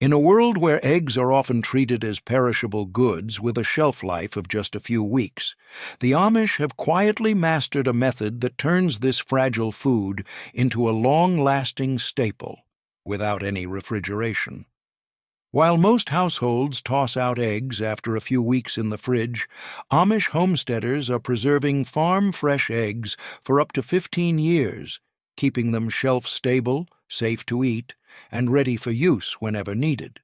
In a world where eggs are often treated as perishable goods with a shelf life of just a few weeks, the Amish have quietly mastered a method that turns this fragile food into a long-lasting staple without any refrigeration. While most households toss out eggs after a few weeks in the fridge, Amish homesteaders are preserving farm-fresh eggs for up to 15 years, keeping them shelf-stable, safe to eat, and ready for use whenever needed.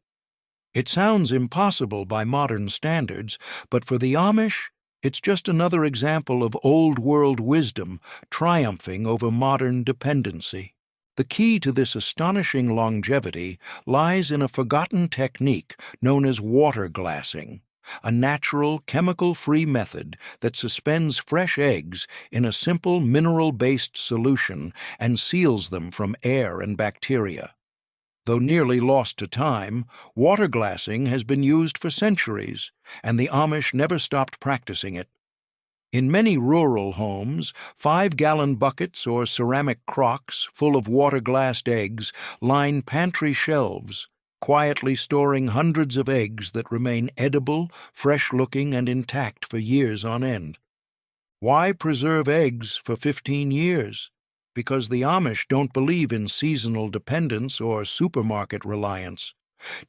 It sounds impossible by modern standards, but for the Amish, it's just another example of old-world wisdom triumphing over modern dependency. The key to this astonishing longevity lies in a forgotten technique known as water glassing, a natural, chemical-free method that suspends fresh eggs in a simple mineral-based solution and seals them from air and bacteria. Though nearly lost to time, water glassing has been used for centuries, and the Amish never stopped practicing it. In many rural homes, 5-gallon buckets or ceramic crocks full of water-glassed eggs line pantry shelves, quietly storing hundreds of eggs that remain edible, fresh-looking, and intact for years on end. Why preserve eggs for 15 years? Because the Amish don't believe in seasonal dependence or supermarket reliance.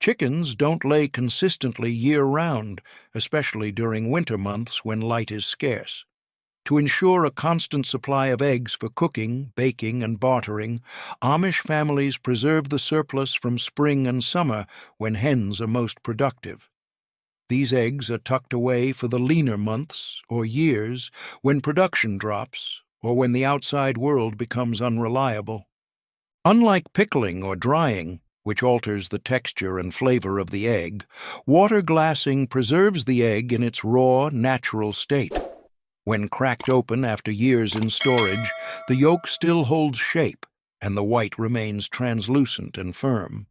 Chickens don't lay consistently year-round, especially during winter months when light is scarce. To ensure a constant supply of eggs for cooking, baking, and bartering, Amish families preserve the surplus from spring and summer when hens are most productive. These eggs are tucked away for the leaner months or years when production drops or when the outside world becomes unreliable. Unlike pickling or drying, which alters the texture and flavor of the egg, water glassing preserves the egg in its raw, natural state. When cracked open after years in storage, the yolk still holds shape, and the white remains translucent and firm.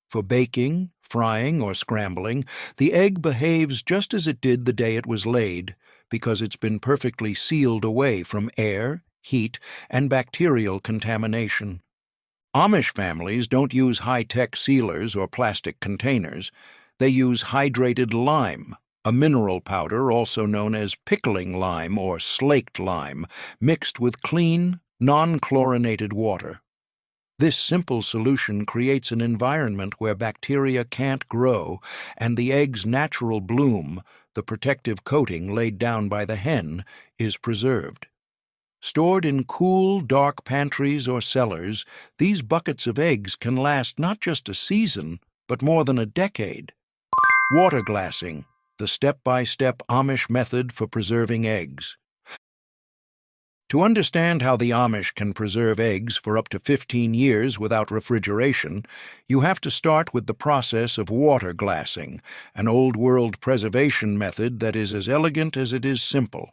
For baking, frying, or scrambling, the egg behaves just as it did the day it was laid, because it's been perfectly sealed away from air, heat, and bacterial contamination. Amish families don't use high-tech sealers or plastic containers. They use hydrated lime, a mineral powder also known as pickling lime or slaked lime, mixed with clean, non-chlorinated water. This simple solution creates an environment where bacteria can't grow and the egg's natural bloom, the protective coating laid down by the hen, is preserved. Stored in cool, dark pantries or cellars, these buckets of eggs can last not just a season, but more than a decade. Water glassing, the step-by-step Amish method for preserving eggs. To understand how the Amish can preserve eggs for up to 15 years without refrigeration, you have to start with the process of water glassing, an old-world preservation method that is as elegant as it is simple.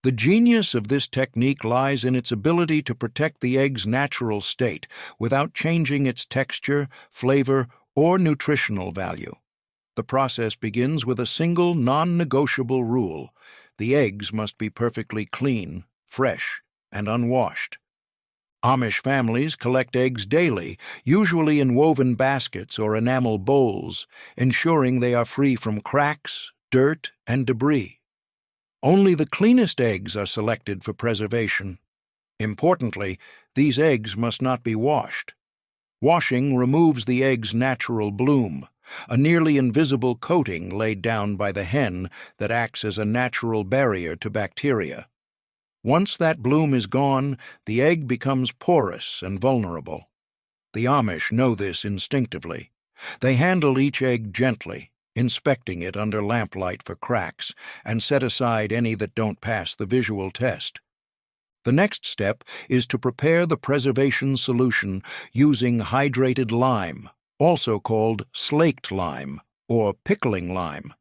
The genius of this technique lies in its ability to protect the egg's natural state without changing its texture, flavor, or nutritional value. The process begins with a single, non-negotiable rule: the eggs must be perfectly clean, fresh, and unwashed. Amish families collect eggs daily, usually in woven baskets or enamel bowls, ensuring they are free from cracks, dirt, and debris. Only the cleanest eggs are selected for preservation. Importantly, these eggs must not be washed. Washing removes the egg's natural bloom, a nearly invisible coating laid down by the hen that acts as a natural barrier to bacteria. Once that bloom is gone, the egg becomes porous and vulnerable. The Amish know this instinctively. They handle each egg gently, inspecting it under lamplight for cracks, and set aside any that don't pass the visual test. The next step is to prepare the preservation solution using hydrated lime, also called slaked lime or pickling lime.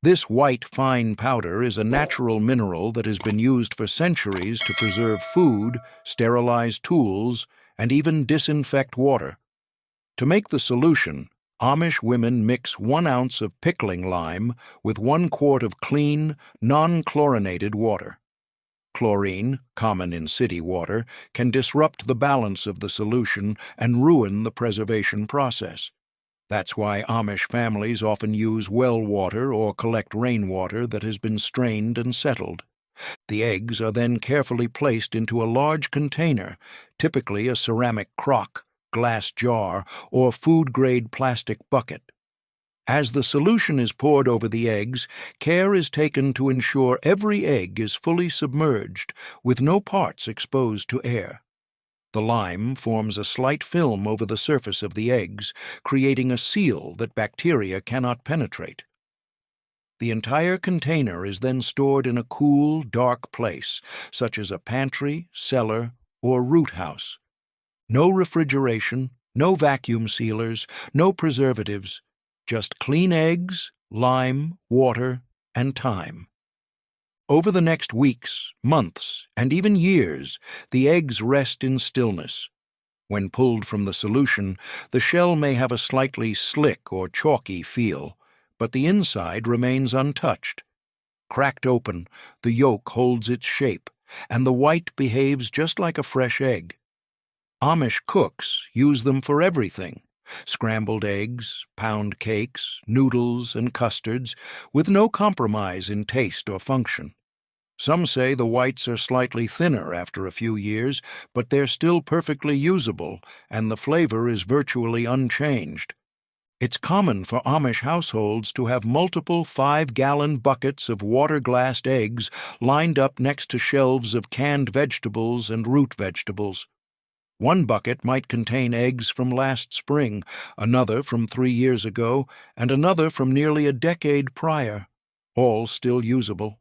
This white, fine powder is a natural mineral that has been used for centuries to preserve food, sterilize tools, and even disinfect water. To make the solution, Amish women mix 1 ounce of pickling lime with 1 quart of clean, non-chlorinated water. Chlorine, common in city water, can disrupt the balance of the solution and ruin the preservation process. That's why Amish families often use well water or collect rainwater that has been strained and settled. The eggs are then carefully placed into a large container, typically a ceramic crock, glass jar, or food-grade plastic bucket. As the solution is poured over the eggs, care is taken to ensure every egg is fully submerged, with no parts exposed to air. The lime forms a slight film over the surface of the eggs, creating a seal that bacteria cannot penetrate. The entire container is then stored in a cool, dark place, such as a pantry, cellar, or root house. No refrigeration, no vacuum sealers, no preservatives, just clean eggs, lime, water, and time. Over the next weeks, months, and even years, the eggs rest in stillness. When pulled from the solution, the shell may have a slightly slick or chalky feel, but the inside remains untouched. Cracked open, the yolk holds its shape, and the white behaves just like a fresh egg. Amish cooks use them for everything: scrambled eggs, pound cakes, noodles, and custards, with no compromise in taste or function. Some say the whites are slightly thinner after a few years, but they're still perfectly usable, and the flavor is virtually unchanged. It's common for Amish households to have multiple 5-gallon buckets of water-glassed eggs lined up next to shelves of canned vegetables and root vegetables. One bucket might contain eggs from last spring, another from 3 years ago, and another from nearly a decade prior, all still usable.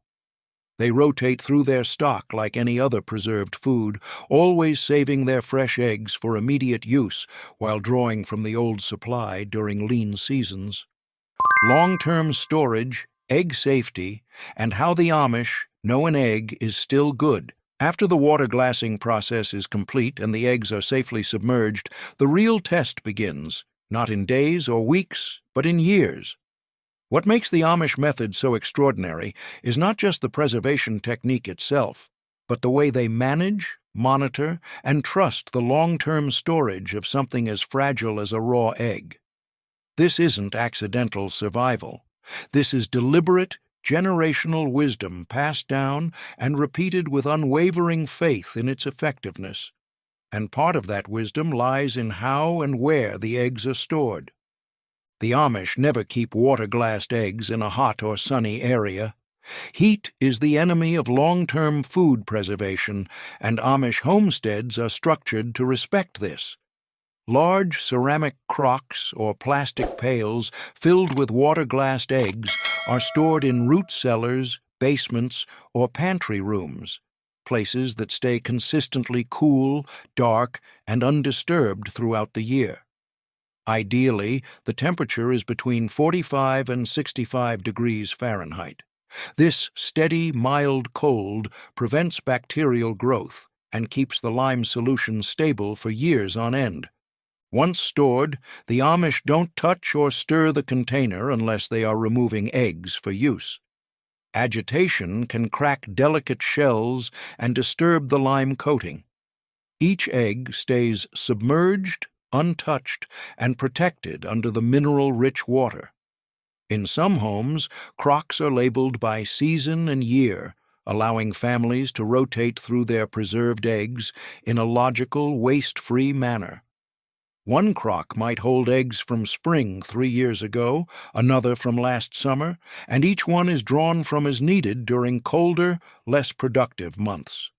They rotate through their stock like any other preserved food, always saving their fresh eggs for immediate use while drawing from the old supply during lean seasons. Long-term storage, egg safety, and how the Amish know an egg is still good. After the water glassing process is complete and the eggs are safely submerged, the real test begins, not in days or weeks, but in years. What makes the Amish method so extraordinary is not just the preservation technique itself, but the way they manage, monitor, and trust the long-term storage of something as fragile as a raw egg. This isn't accidental survival. This is deliberate, generational wisdom passed down and repeated with unwavering faith in its effectiveness. And part of that wisdom lies in how and where the eggs are stored. The Amish never keep water-glassed eggs in a hot or sunny area. Heat is the enemy of long-term food preservation, and Amish homesteads are structured to respect this. Large ceramic crocks or plastic pails filled with water-glassed eggs are stored in root cellars, basements, or pantry rooms, places that stay consistently cool, dark, and undisturbed throughout the year. Ideally, the temperature is between 45 and 65 degrees Fahrenheit. This steady, mild cold prevents bacterial growth and keeps the lime solution stable for years on end. Once stored, the Amish don't touch or stir the container unless they are removing eggs for use. Agitation can crack delicate shells and disturb the lime coating. Each egg stays submerged, untouched, and protected under the mineral-rich water. In some homes, crocks are labeled by season and year, allowing families to rotate through their preserved eggs in a logical, waste-free manner. One crock might hold eggs from spring 3 years ago, another from last summer, and each one is drawn from as needed during colder, less productive months.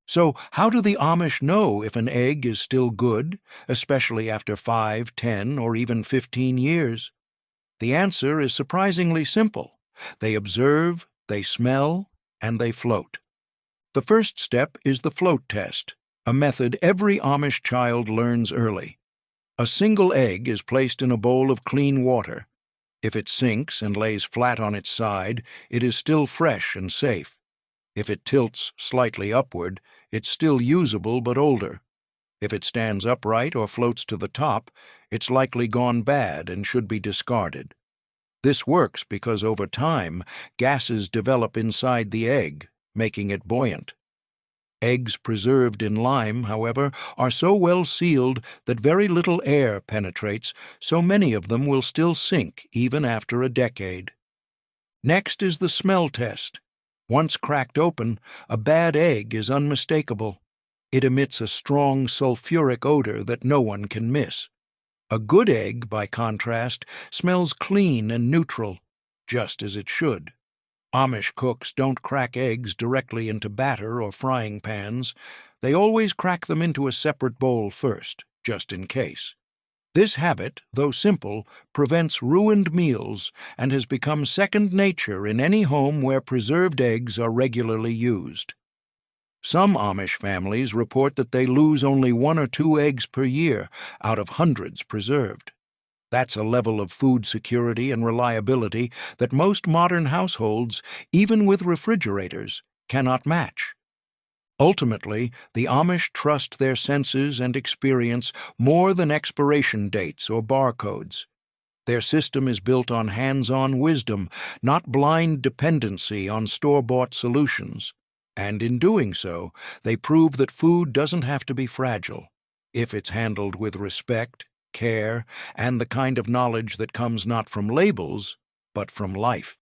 So how do the Amish know if an egg is still good, especially after 5, 10, or even 15 years? The answer is surprisingly simple. They observe, they smell, and they float. The first step is the float test, a method every Amish child learns early. A single egg is placed in a bowl of clean water. If it sinks and lays flat on its side, it is still fresh and safe. If it tilts slightly upward, it's still usable but older. If it stands upright or floats to the top, it's likely gone bad and should be discarded. This works because over time, gases develop inside the egg, making it buoyant. Eggs preserved in lime, however, are so well sealed that very little air penetrates, so many of them will still sink even after a decade. Next is the smell test. Once cracked open, a bad egg is unmistakable. It emits a strong sulfuric odor that no one can miss. A good egg, by contrast, smells clean and neutral, just as it should. Amish cooks don't crack eggs directly into batter or frying pans. They always crack them into a separate bowl first, just in case. This habit, though simple, prevents ruined meals and has become second nature in any home where preserved eggs are regularly used. Some Amish families report that they lose only 1 or 2 eggs per year out of hundreds preserved. That's a level of food security and reliability that most modern households, even with refrigerators, cannot match. Ultimately, the Amish trust their senses and experience more than expiration dates or barcodes. Their system is built on hands-on wisdom, not blind dependency on store-bought solutions. And in doing so, they prove that food doesn't have to be fragile if it's handled with respect, care, and the kind of knowledge that comes not from labels, but from life.